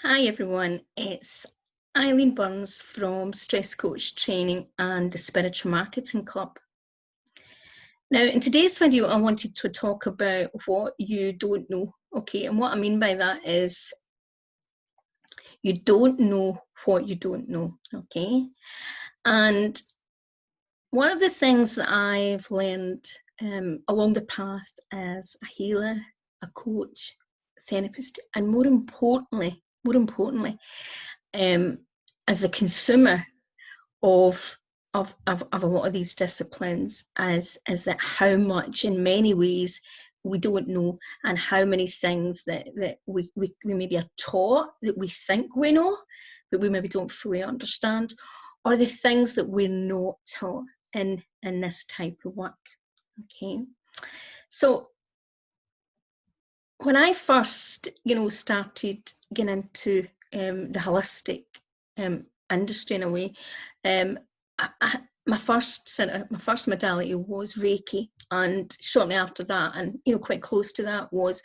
Hi everyone, it's Eileen Burns from Stress Coach Training and the Spiritual Marketing Club. Now, in today's video, I wanted to talk about what you don't know, okay? And what I mean by that is you don't know what you don't know, okay? And one of the things that I've learned along the path as a healer, a coach, therapist, and more importantly, as a consumer of a lot of these disciplines is that how much in many ways we don't know, and how many things that we maybe are taught that we think we know but we maybe don't fully understand, or the things that we're not taught in this type of work. Okay, so when I first started getting into the holistic industry in a way, my first modality was Reiki, and shortly after that, and quite close to that, was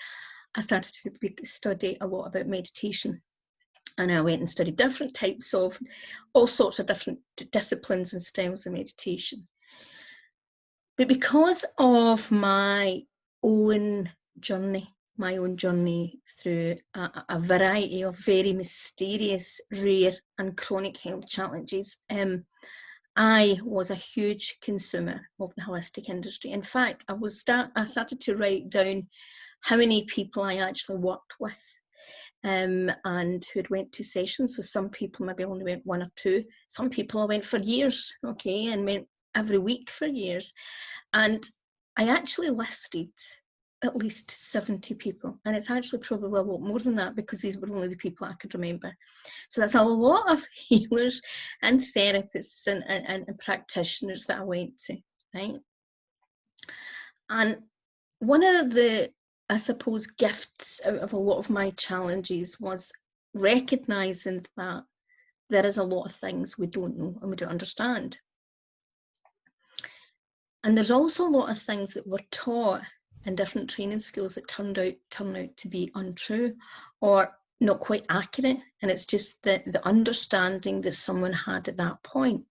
I started to study a lot about meditation. And I went and studied different types of all sorts of different disciplines and styles of meditation. But because of my own journey through a variety of very mysterious, rare and chronic health challenges, I was a huge consumer of the holistic industry. In fact, I started to write down how many people I actually worked with, and who had went to sessions. So some people maybe only went one or two. Some people I went for years, okay, and went every week for years. And I actually listed at least 70 people, and it's actually probably a lot more than that because these were only the people I could remember. So that's a lot of healers and therapists and practitioners that I went to, right? And one of the, I suppose, gifts out of a lot of my challenges was recognizing that there is a lot of things we don't know and we don't understand. And there's also a lot of things that we're taught in different training schools that turn out to be untrue or not quite accurate. And it's just the understanding that someone had at that point.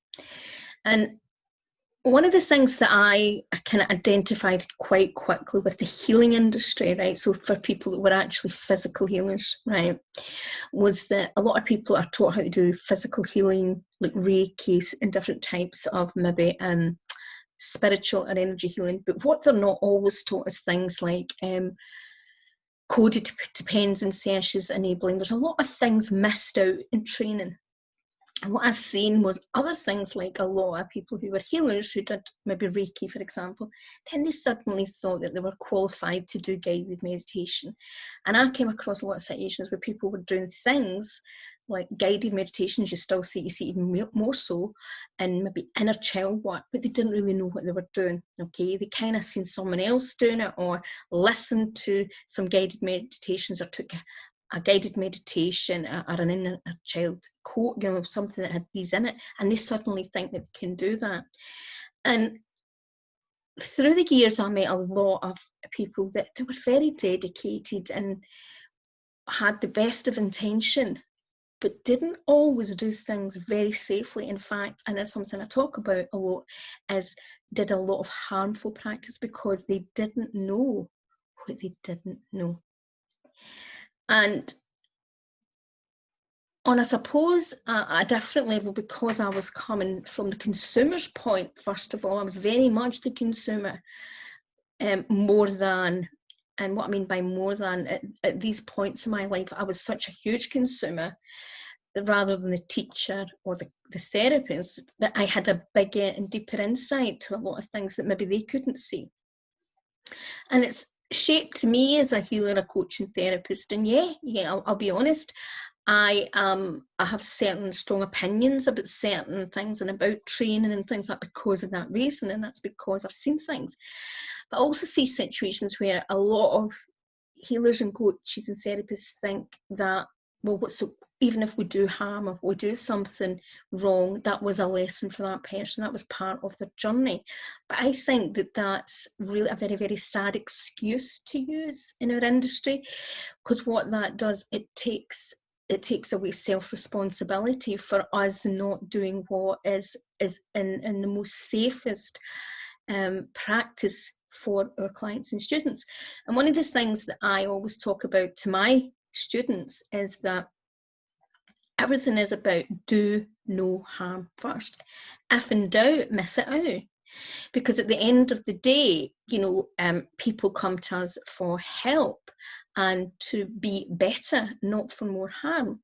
And one of the things that I kind of identified quite quickly with the healing industry, right, so for people that were actually physical healers, right, was that a lot of people are taught how to do physical healing, like Reiki and different types of maybe spiritual or energy healing, but what they're not always taught is things like coded dependency sessions, enabling. There's a lot of things missed out in training. And what I've seen was other things, like a lot of people who were healers who did maybe Reiki, for example, then they suddenly thought that they were qualified to do guided meditation. And I came across a lot of situations where people were doing things like guided meditations, you see even more so, and maybe inner child work, but they didn't really know what they were doing, okay? They kind of seen someone else doing it, or listened to some guided meditations, or took a guided meditation or an inner child quote, something that had these in it, and they suddenly think that they can do that. And through the years, I met a lot of people that they were very dedicated and had the best of intention, but didn't always do things very safely. In fact, and it's something I talk about a lot, is did a lot of harmful practice because they didn't know what they didn't know. And on, I suppose, a different level, because I was coming from the consumer's point, first of all, I was very much the consumer, more than, and what I mean by more than, at these points in my life, I was such a huge consumer, rather than the teacher or the therapist, that I had a bigger and deeper insight to a lot of things that maybe they couldn't see. And it's shaped me as a healer, a coach and therapist. And I'll be honest, I have certain strong opinions about certain things and about training and things like because of that reason, and that's because I've seen things. But I also see situations where a lot of healers and coaches and therapists think that, well, even if we do harm or we do something wrong, that was a lesson for that person, that was part of their journey. But I think that that's really a very, very sad excuse to use in our industry, because what that does, it takes it takes away self-responsibility for us not doing what is in the most safest practice for our clients and students. And one of the things that I always talk about to my students is that everything is about do no harm first. If in doubt, miss it out. Because at the end of the day, people come to us for help and to be better, not for more harm.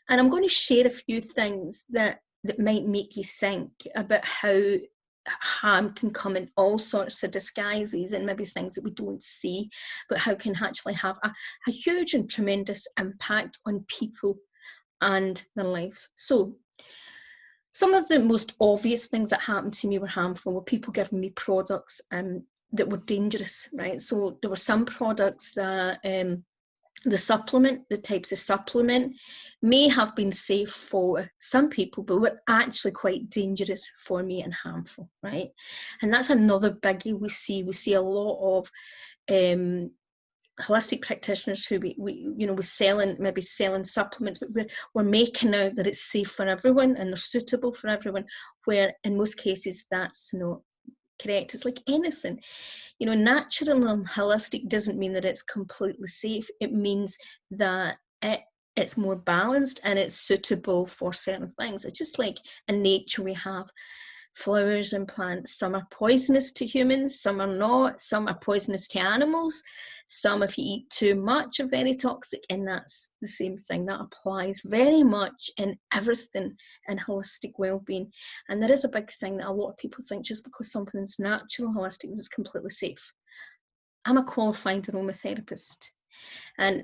And I'm going to share a few things that might make you think about how harm can come in all sorts of disguises, and maybe things that we don't see, but how can actually have a huge and tremendous impact on people and their life. So some of the most obvious things that happened to me were harmful, were people giving me products that were dangerous, right? So there were some products that the types of supplement may have been safe for some people, but were actually quite dangerous for me and harmful, right? And that's another biggie we see. We see a lot of holistic practitioners who we're selling supplements, but we're making out that it's safe for everyone and they're suitable for everyone, where in most cases that's not correct. It's like anything, natural and holistic doesn't mean that it's completely safe. It means that it's more balanced and it's suitable for certain things. It's just like in nature we have flowers and plants. Some are poisonous to humans, some are not. Some are poisonous to animals. Some, if you eat too much, are very toxic, and that's the same thing. That applies very much in everything in holistic well-being. And there is a big thing that a lot of people think just because something's natural, holistic, is completely safe. I'm a qualified aromatherapist, and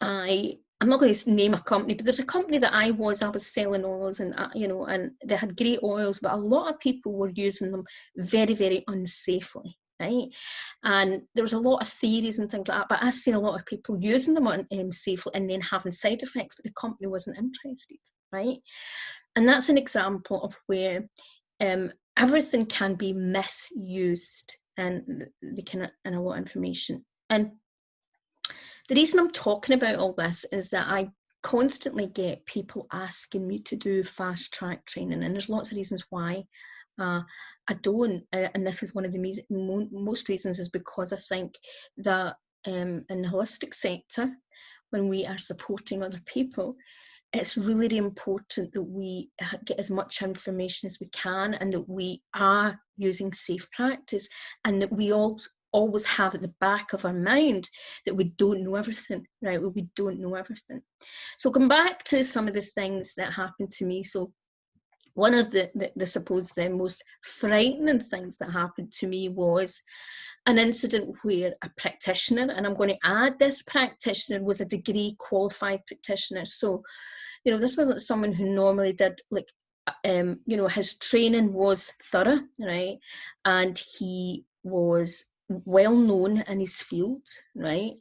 I'm not going to name a company, but there's a company that I was selling oils, and and they had great oils, but a lot of people were using them very, very unsafely, right? And there was a lot of theories and things like that, but I've seen a lot of people using them safely and then having side effects, but the company wasn't interested, right? And that's an example of where everything can be misused, and they can, and a lot of information. And the reason I'm talking about all this is that I constantly get people asking me to do fast track training, and there's lots of reasons why I don't, and this is one of the most reasons, is because I think that in the holistic sector, when we are supporting other people, it's really important that we get as much information as we can, and that we are using safe practice, and that we always have at the back of our mind that we don't know everything, right? We don't know everything. So come back to some of the things that happened to me. So one of the most frightening things that happened to me was an incident where a practitioner, and I'm going to add, this practitioner was a degree qualified practitioner. So, this wasn't someone who normally did his training was thorough, right? And he was well known in his field, right?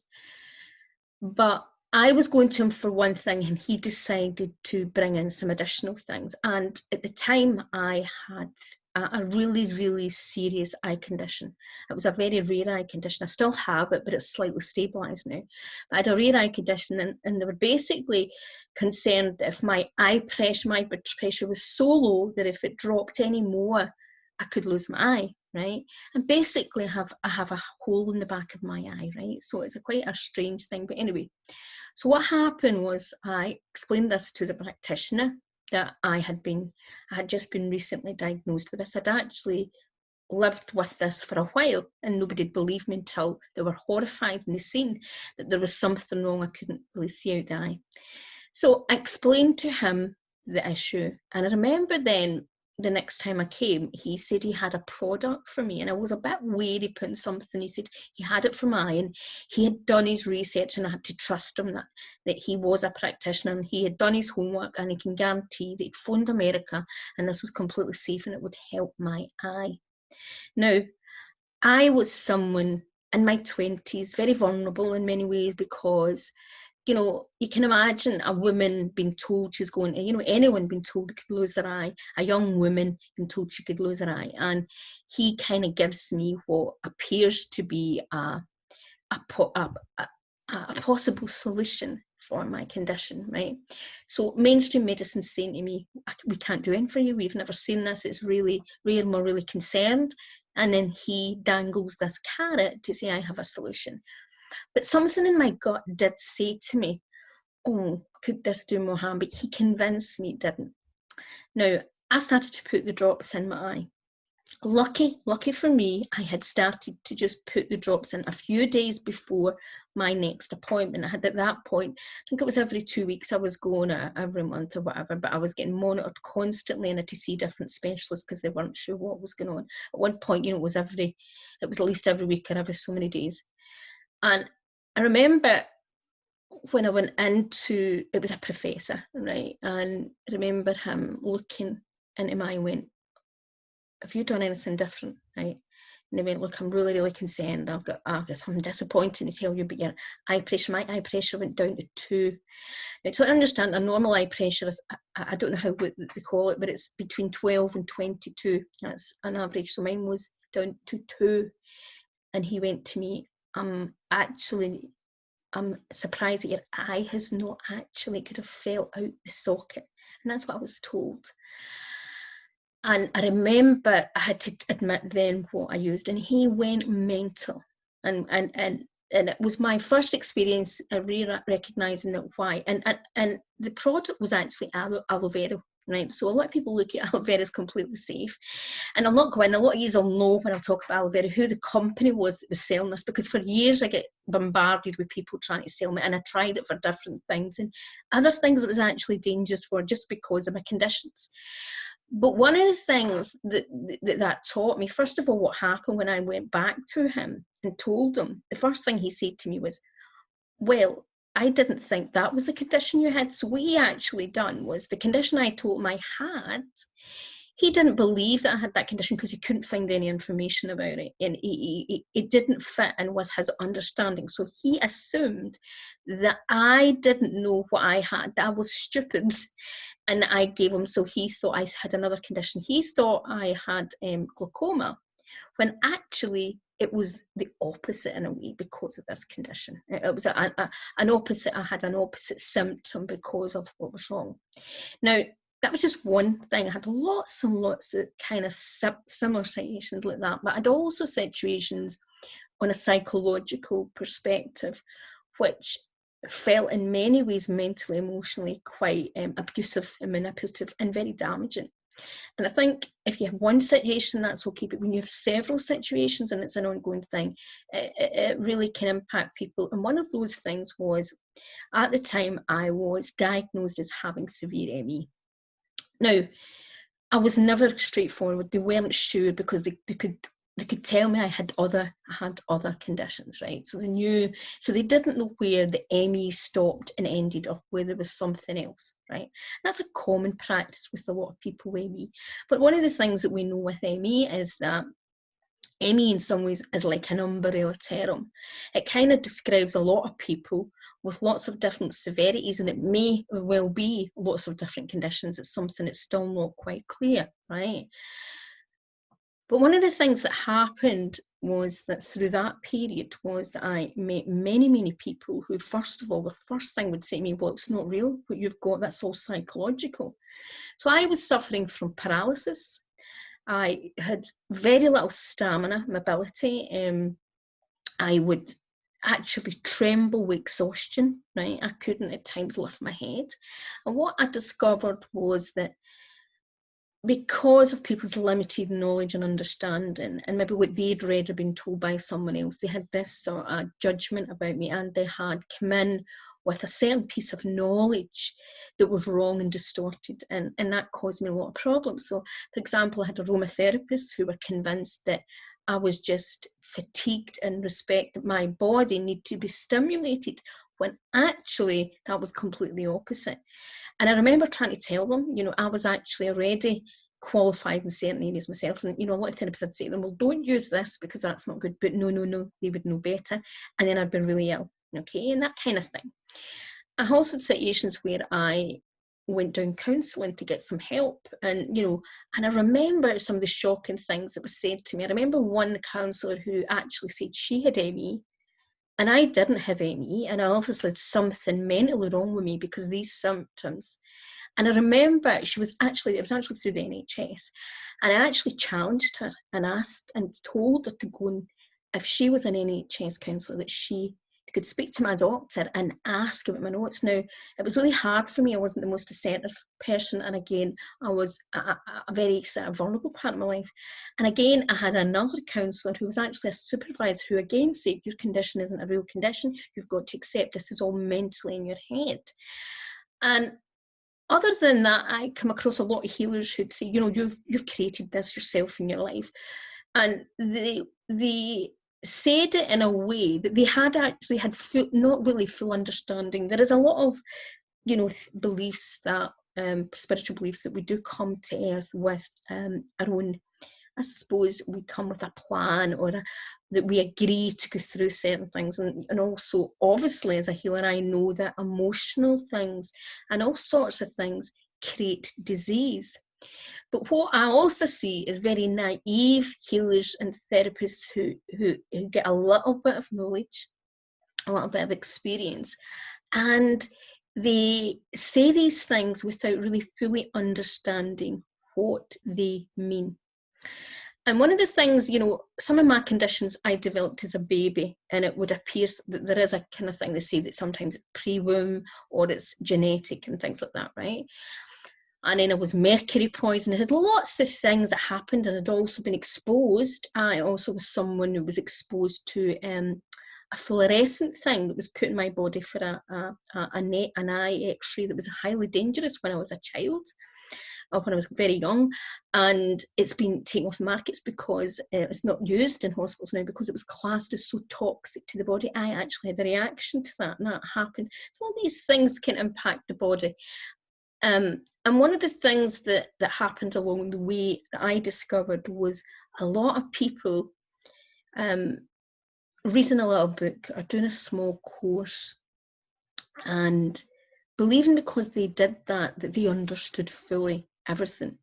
But I was going to him for one thing, and he decided to bring in some additional things. And at the time, I had a really, really serious eye condition. It was a very rare eye condition. I still have it, but it's slightly stabilised now. But I had a rare eye condition, and they were basically concerned that if my eye pressure, my blood pressure was so low that if it dropped any more, I could lose my eye, right? And basically I have a hole in the back of my eye, right? So it's quite a strange thing. But anyway, so what happened was I explained this to the practitioner, that I had just been recently diagnosed with this. I'd actually lived with this for a while, and nobody had believed me until they were horrified and they seen that there was something wrong. I couldn't really see out the eye. So I explained to him the issue, and I remember then the next time I came, he said he had a product for me, and I was a bit wary putting something. He said he had it for my eye, and he had done his research, and I had to trust him that he was a practitioner, and he had done his homework, and he can guarantee that he'd phoned America and this was completely safe and it would help my eye. Now, I was someone in my 20s, very vulnerable in many ways, because you can imagine a woman being told she's going to, anyone being told they could lose their eye, a young woman being told she could lose her eye. And he kind of gives me what appears to be a possible solution. for my condition, right? So mainstream medicine saying to me, we can't do anything for you, we've never seen this, it's really rare, and we're really concerned. And then he dangles this carrot to say I have a solution. But something in my gut did say to me, oh, could this do more harm? But he convinced me it didn't. Now, I started to put the drops in my eye. Lucky for me, I had started to just put the drops in a few days before my next appointment. I had at that point, I think it was every 2 weeks I was going, every month or whatever, but I was getting monitored constantly and I had to see different specialists because they weren't sure what was going on. At one point, it was at least every week and every so many days. And I remember when I went into, it was a professor, right? And I remember him looking into my eye and went, have you done anything different, right? And they went, look, I'm really, really concerned. I've got something disappointing to tell you, but your eye pressure, my eye pressure went down to 2. Now, to understand, a normal eye pressure, I don't know how they call it, but it's between 12 and 22. That's an average. So mine was down to 2. And he went to me, I'm surprised that your eye has not actually could have fell out the socket. And that's what I was told. And I remember I had to admit then what I used, and he went mental. And it was my first experience recognizing that why. And the product was actually aloe vera, right? So a lot of people look at aloe vera as completely safe. And I'm not going, a lot of you will know when I talk about aloe vera who the company was that was selling this, because for years I get bombarded with people trying to sell me, and I tried it for different things and other things it was actually dangerous for just because of my conditions. But one of the things that taught me, first of all, what happened when I went back to him and told him, the first thing he said to me was, well, I didn't think that was the condition you had. So what he actually done was, the condition I told him I had, he didn't believe that I had that condition because he couldn't find any information about it. And it didn't fit in with his understanding. So he assumed that I didn't know what I had, that I was stupid. And I gave him, so he thought I had another condition. He thought I had glaucoma, when actually it was the opposite in a way because of this condition. It was an opposite, I had an opposite symptom because of what was wrong. Now, that was just one thing. I had lots and lots of kind of similar situations like that, but I had also situations on a psychological perspective, which felt in many ways mentally, emotionally quite abusive and manipulative and very damaging. And I think if you have one situation, that's okay, but when you have several situations and it's an ongoing thing, it really can impact people. And one of those things was, at the time, I was diagnosed as having severe ME. Now, I was never straightforward. They weren't sure because they could tell me I had other conditions, right? So they knew, so they didn't know where the ME stopped and ended, or where there was something else, right? And that's a common practice with a lot of people with ME. But one of the things that we know with ME is that ME in some ways is like an umbrella term. It kind of describes a lot of people with lots of different severities, and it may well be lots of different conditions. It's something that's still not quite clear, right? But one of the things that happened was that through that period was that I met many, many people who, first of all, the first thing would say to me, well, it's not real, what you've got, that's all psychological. So I was suffering from paralysis. I had very little stamina, mobility. I would actually tremble with exhaustion, right? I couldn't at times lift my head. And what I discovered was that because of people's limited knowledge and understanding, and maybe what they'd read or been told by someone else, they had this sort of judgment about me, and they had come in with a certain piece of knowledge that was wrong and distorted, and that caused me a lot of problems. So, for example, I had aromatherapists who were convinced that I was just fatigued in respect that my body needed to be stimulated, when actually that was completely opposite. And I remember trying to tell them, I was actually already qualified in certain areas myself. And, a lot of therapists would say to them, well, don't use this because that's not good. But no, they would know better. And then I'd been really ill, okay, and that kind of thing. I also had situations where I went down counselling to get some help. And, and I remember some of the shocking things that were said to me. I remember one counsellor who actually said she had ME, And I didn't have ME, and I obviously had something mentally wrong with me because of these symptoms. And I remember it was actually through the NHS, and I actually challenged her and asked and told her to go, and if she was an NHS counsellor, that she could speak to my doctor and ask about my notes. Now, it was really hard for me. I wasn't the most assertive person, and again, I was a very sort of vulnerable part of my life. And again, I had another counsellor who was actually a supervisor who again said, your condition isn't a real condition. You've got to accept this is all mentally in your head. And other than that, I come across a lot of healers who'd say, you know, you've created this yourself in your life. And they said it in a way that they had actually had not really full understanding. There is a lot of, you know, beliefs that, spiritual beliefs, that we do come to earth with our own, I suppose we come with a plan, or that we agree to go through certain things. And also, obviously, as a healer, I know that emotional things and all sorts of things create disease. But what I also see is very naive healers and therapists who get a little bit of knowledge, a little bit of experience, and they say these things without really fully understanding what they mean. And one of the things, you know, some of my conditions I developed as a baby, and it would appear that there is a kind of thing they say that sometimes it's pre-womb or it's genetic and things like that, right? And then I was mercury poisoned. I had lots of things that happened, and I'd also been exposed. I also was someone who was exposed to a fluorescent thing that was put in my body for an eye x-ray that was highly dangerous when I was a child, or when I was very young, and it's been taken off the markets because it's not used in hospitals now because it was classed as so toxic to the body. I actually had a reaction to that, and that happened. So all these things can impact the body. And one of the things that happened along the way that I discovered was a lot of people reading a little book or doing a small course and believing because they did that they understood fully everything.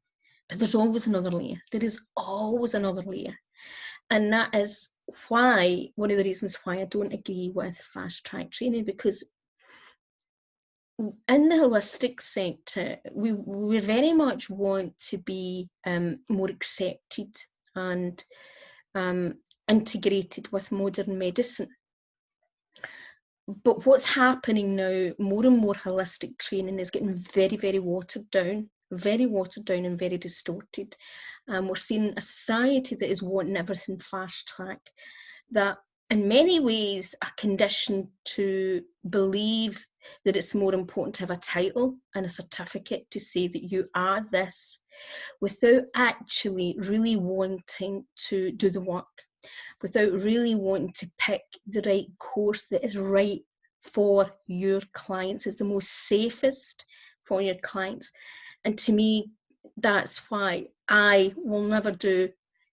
But there's always another layer. There is always another layer. And that is why, one of the reasons why I don't agree with fast track training, because in the holistic sector, we very much want to be more accepted and integrated with modern medicine. But what's happening now, more and more holistic training is getting very, very watered down and very distorted. We're seeing a society that is wanting everything fast track, that in many ways are conditioned to believe that it's more important to have a title and a certificate to say that you are this, without actually really wanting to do the work, without really wanting to pick the right course that is right for your clients, is the most safest for your clients. And to me, that's why I will never do,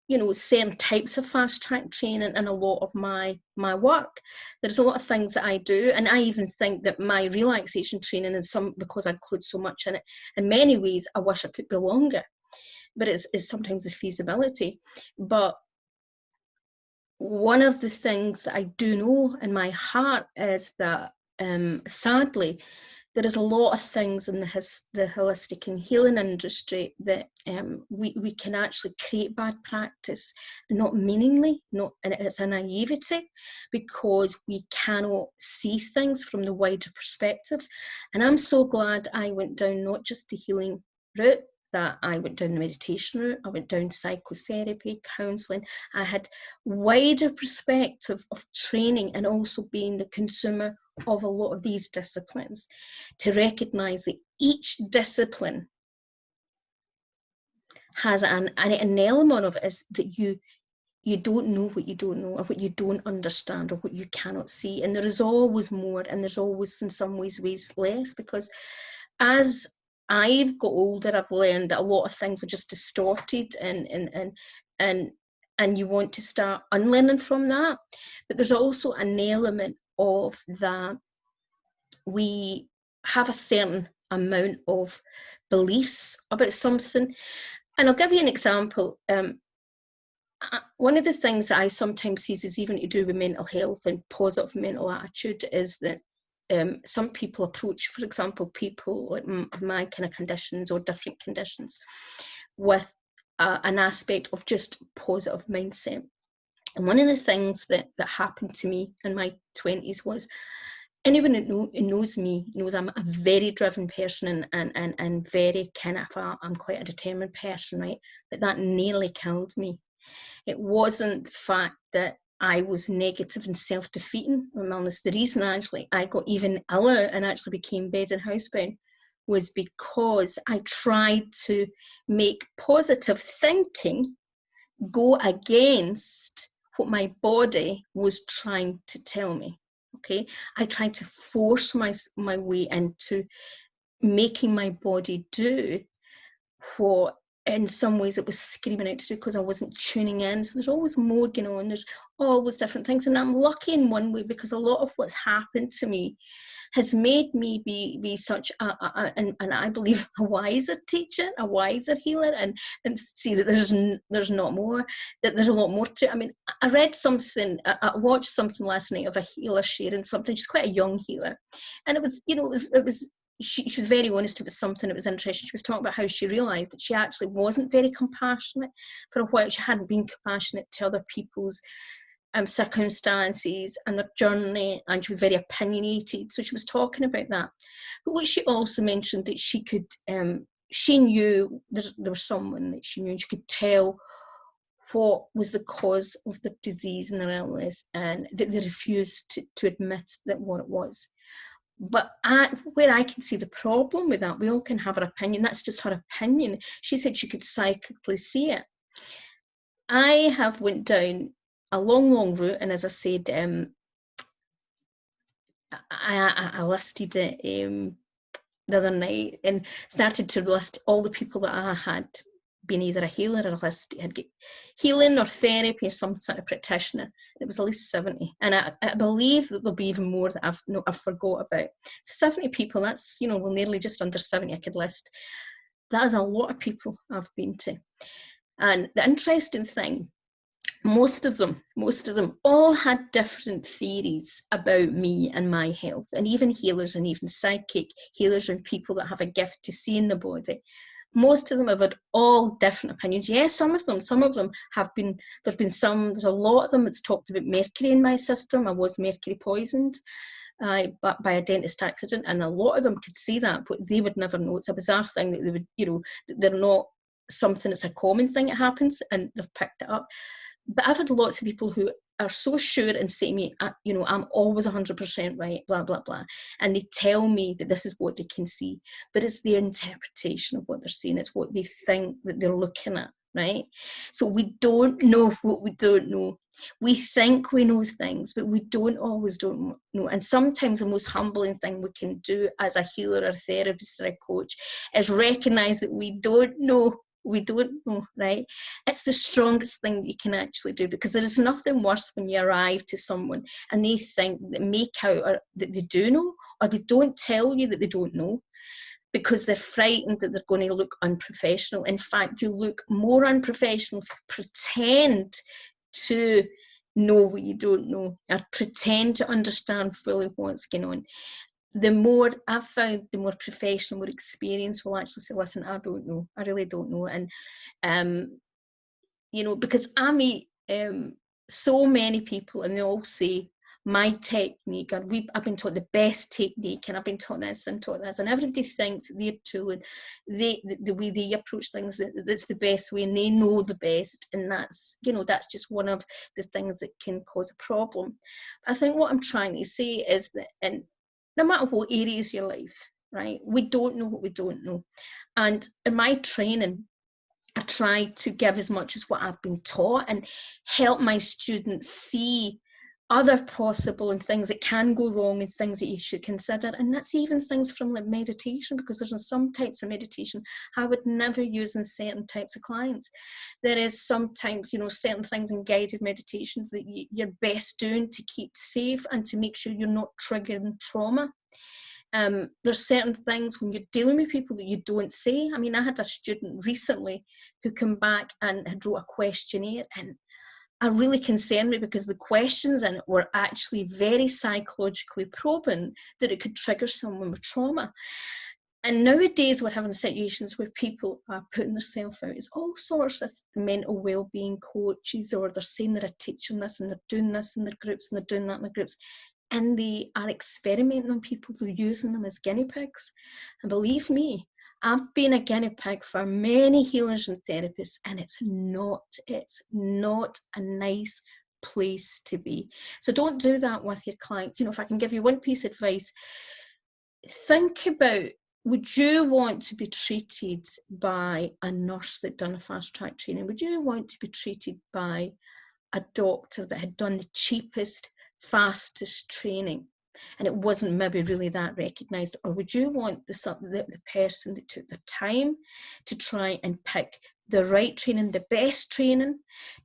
you know, certain types of fast track training in a lot of my work. There's a lot of things that I do, and I even think that my relaxation training is because I include so much in it, in many ways I wish it could be longer, but it's sometimes the feasibility. But one of the things that I do know in my heart is that sadly there is a lot of things in the holistic and healing industry that we can actually create bad practice, not meaningly, and it's a naivety, because we cannot see things from the wider perspective. And I'm so glad I went down not just the healing route, that I went down the meditation route, I went down psychotherapy, counselling. I had wider perspective of training and also being the consumer of a lot of these disciplines, to recognise that each discipline has an element of it is that you don't know what you don't know, or what you don't understand, or what you cannot see. And there is always more, and there's always in some ways less, because as I've got older, I've learned that a lot of things were just distorted, and you want to start unlearning from that. But there's also an element of that we have a certain amount of beliefs about something. And I'll give you an example. one of the things that I sometimes see is even to do with mental health and positive mental attitude is that some people approach, for example, people like my kind of conditions or different conditions with an aspect of just positive mindset. And one of the things that happened to me in my 20s was, anyone who knows me knows I'm a very driven person and very kind of, I'm quite a determined person, right? But that nearly killed me. It wasn't the fact that I was negative and self-defeating with my illness. The reason actually I got even iller and actually became bed and housebound was because I tried to make positive thinking go against what my body was trying to tell me. Okay, I tried to force my way into making my body do what in some ways it was screaming out to do, because I wasn't tuning in. So there's always more going on, there's always different things, and I'm lucky in one way because a lot of what's happened to me has made me be such and I believe a wiser teacher, a wiser healer, and see that there's not more, that there's a lot more to it. I mean, I read something, I watched something last night of a healer sharing something. She's quite a young healer, and it was, it was she was very honest. It was something that was interesting. She was talking about how she realised that she actually wasn't very compassionate for a while. She hadn't been compassionate to other people's circumstances and their journey, and she was very opinionated. So she was talking about that. But what she also mentioned that she could, she knew there was someone that she knew, and she could tell what was the cause of the disease and their illness, and that they refused to admit that what it was. But where I can see the problem with that, we all can have our opinion. That's just her opinion. She said she could psychically see it. I have went down a long route, and as I said, I listed it the other night and started to list all the people that I had been either a healer or had healing or therapy or some sort of practitioner. It was at least 70, and I believe that there'll be even more that I've forgot about. So 70 people, that's, well, nearly just under 70 I could list. That is a lot of people I've been to. And the interesting thing, most of them all had different theories about me and my health, and even healers and even psychic healers and people that have a gift to see in the body. Most of them have had all different opinions. Yes, some of them have been, there's a lot of them that's talked about mercury in my system. I was mercury poisoned by a dentist accident, and a lot of them could see that, but they would never know. It's a bizarre thing that they would, they're not something that's a common thing that happens, and they've picked it up. But I've had lots of people who are so sure and say to me, I'm always 100% right, blah, blah, blah. And they tell me that this is what they can see. But it's their interpretation of what they're seeing. It's what they think that they're looking at, right? So we don't know what we don't know. We think we know things, but we don't know. And sometimes the most humbling thing we can do as a healer or a therapist or a coach is recognize that we don't know. We don't know, right? It's the strongest thing you can actually do, because there is nothing worse when you arrive to someone and they think, make out or that they do know, or they don't tell you that they don't know, because they're frightened that they're going to look unprofessional. In fact, you look more unprofessional if you pretend to know what you don't know, or pretend to understand fully what's going on. The more I've found, the more professional, more experience will actually say, listen, I don't know, I really don't know. And because I meet so many people, and they all say my technique, or I've been taught the best technique, and I've been taught this and taught this, and everybody thinks their tool and the way they approach things, that's the best way, and they know the best, and that's just one of the things that can cause a problem. I think what I'm trying to say is that, and no matter what areas of your life, right, we don't know what we don't know. And in my training, I try to give as much as what I've been taught and help my students see other possible and things that can go wrong and things that you should consider. And that's even things from like meditation, because there's some types of meditation I would never use in certain types of clients. There is sometimes, certain things in guided meditations that you're best doing to keep safe and to make sure you're not triggering trauma. There's certain things when you're dealing with people that you don't say. I mean, I had a student recently who came back and had wrote a questionnaire, and really concerned me because the questions in it were actually very psychologically probing that it could trigger someone with trauma. And nowadays we're having situations where people are putting themselves out as all sorts of mental well-being coaches, or they're saying they're a teacher in this and they're doing this in their groups and they're doing that in their groups. And they are experimenting on people, they're using them as guinea pigs. And believe me, I've been a guinea pig for many healers and therapists, and it's not a nice place to be. So don't do that with your clients. You know, if I can give you one piece of advice, think about, would you want to be treated by a nurse that done a fast track training? Would you want to be treated by a doctor that had done the cheapest, fastest training and it wasn't maybe really that recognised? Or would you want the person that took the time to try and pick the right training, the best training,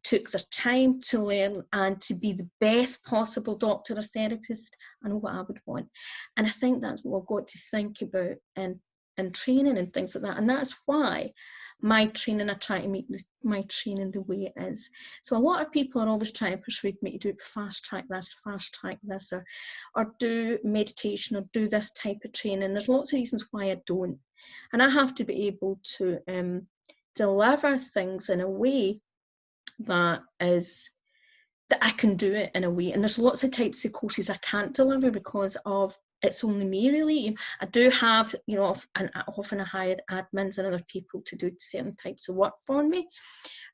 took their time to learn and to be the best possible doctor or therapist? I know what I would want. And I think that's what we've got to think about in training and things like that. And that's why my training, I try to make my training the way it is. So a lot of people are always trying to persuade me to do fast track this, or do meditation, or do this type of training. There's lots of reasons why I don't. And I have to be able to deliver things in a way that I can do it in a way. And there's lots of types of courses I can't deliver because of it's only me, really. I do have, you know, often I hired admins and other people to do certain types of work for me.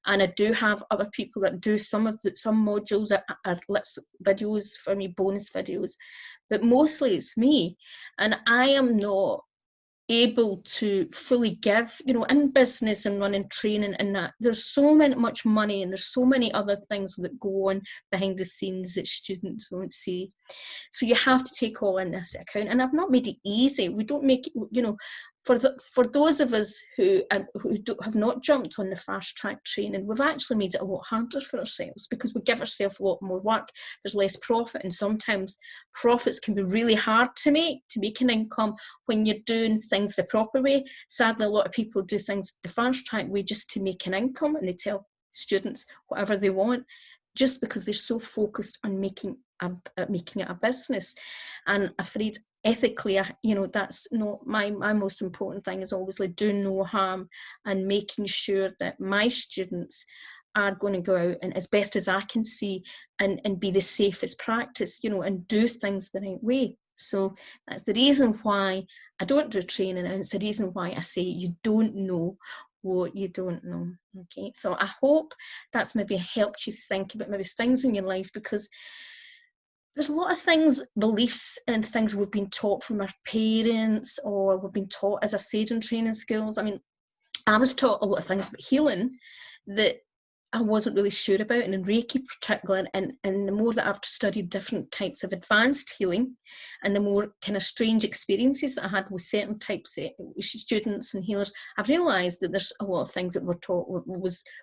And I do have other people that do some modules, videos for me, bonus videos. But mostly it's me. And I am not able to fully give, you know, in business and running training and that, there's so much money and there's so many other things that go on behind the scenes that students won't see. So you have to take all in this account. And I've not made it easy. We don't make it, you know, for those of us who have not jumped on the fast track training, we've actually made it a lot harder for ourselves because we give ourselves a lot more work. There's less profit, and sometimes profits can be really hard to make an income when you're doing things the proper way. Sadly, a lot of people do things the fast track way just to make an income, and they tell students whatever they want just because they're so focused on making it a business. And afraid ethically, you know, that's not my most important thing, is obviously doing no harm and making sure that my students are going to go out and, as best as I can see, and be the safest practice, you know, and do things the right way. So that's the reason why I don't do training, and it's the reason why I say you don't know what you don't know. Okay, so I hope that's maybe helped you think about maybe things in your life, because there's a lot of things, beliefs and things we've been taught from our parents, or we've been taught, as I said, in training schools. I mean, I was taught a lot of things about healing that I wasn't really sure about, and in Reiki particularly, and the more that I've studied different types of advanced healing, and the more kind of strange experiences that I had with certain types of students and healers, I've realised that there's a lot of things that were taught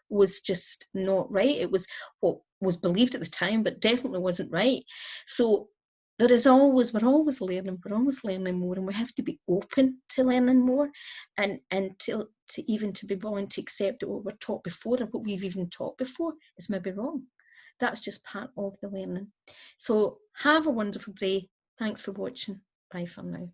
was just not right. It was what was believed at the time, but definitely wasn't right. So we're always learning more, and we have to be open to learning more, and to be willing to accept that what we're taught before, or what we've even taught before, is maybe wrong. That's just part of the learning. So have a wonderful day. Thanks for watching. Bye for now.